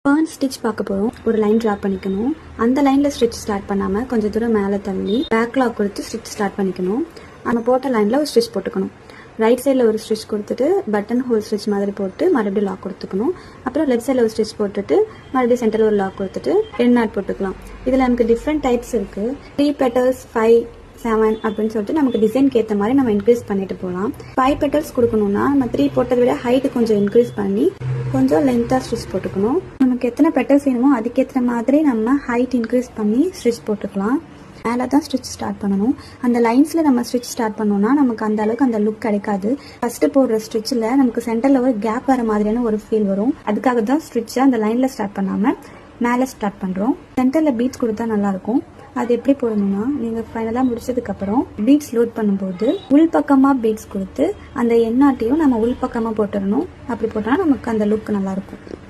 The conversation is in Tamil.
பேர்ன் ஸ்டிச் பார்க்க போகிறோம். ஒரு லைன் ட்ரா பண்ணிக்கணும். அந்த லைனில் ஸ்டிச் ஸ்டார்ட் பண்ணாமல் கொஞ்சம் தூரம் மேலே தள்ளி பேக் லாக் கொடுத்து ஸ்டிச் ஸ்டார்ட் பண்ணிக்கணும். நம்ம போட்ட லைனில் ஒரு ஸ்டிச் போட்டுக்கணும். ரைட் சைடில் ஒரு ஸ்டிச் கொடுத்துட்டு பட்டன் ஹோல் ஸ்டிச் மாதிரி போட்டு மறுபடியும் லாக் கொடுத்துக்கணும். அப்புறம் லெஃப்ட் சைடில் ஒரு ஸ்டிச் போட்டுட்டு மறுபடியும் சென்டரில் ஒரு லாக் கொடுத்துட்டு எண்ட் நாட் போட்டுக்கலாம். இதில் நமக்கு டிஃப்ரெண்ட் டைப்ஸ் இருக்குது. 3 petals 5 7 அப்படின்னு சொல்லிட்டு நமக்கு டிசைனுக்கு ஏற்ற மாதிரி நம்ம இன்க்ரீஸ் பண்ணிட்டு போகலாம். 5 petals கொடுக்கணும்னா நம்ம 3 போட்டதை விட ஹைட்டு கொஞ்சம் இன்க்ரீஸ் பண்ணி கொஞ்சம் லென்த்தாக ஸ்டிச் போட்டுக்கணும். நமக்கு எத்தனை பெட்டல்ஸ் வேணுமோ அதுக்கேற்ற மாதிரி நம்ம ஹைட் இன்க்ரீஸ் பண்ணி ஸ்டிச் போட்டுக்கலாம். மேலே தான் ஸ்டிச் ஸ்டார்ட் பண்ணணும். அந்த லைன்ஸில் நம்ம ஸ்டிச் ஸ்டார்ட் பண்ணோம்னா நமக்கு அந்த அளவுக்கு அந்த லுக் கிடைக்காது. ஃபர்ஸ்ட் போடுற ஸ்டிச்சில் நமக்கு சென்டரில் ஒரு கேப் வர மாதிரியான ஒரு ஃபீல் வரும். அதுக்காக தான் ஸ்டிச்சை அந்த லைனில் ஸ்டார்ட் பண்ணாமல் மேலே ஸ்டார்ட் பண்ணுறோம். சென்டரில் பீட்ஸ் கொடுத்தா நல்லாயிருக்கும். அது எப்படி போடணும்னா நீங்கள் ஃபைனலாக முடிச்சதுக்கப்புறம் பீட்ஸ் லோட் பண்ணும்போது உள் பக்கமாக பீட்ஸ் கொடுத்து அந்த எண்ணாட்டையும் நம்ம உள் பக்கமாக போட்டுடணும். அப்படி போட்டோம்னா நமக்கு அந்த லுக் நல்லாயிருக்கும்.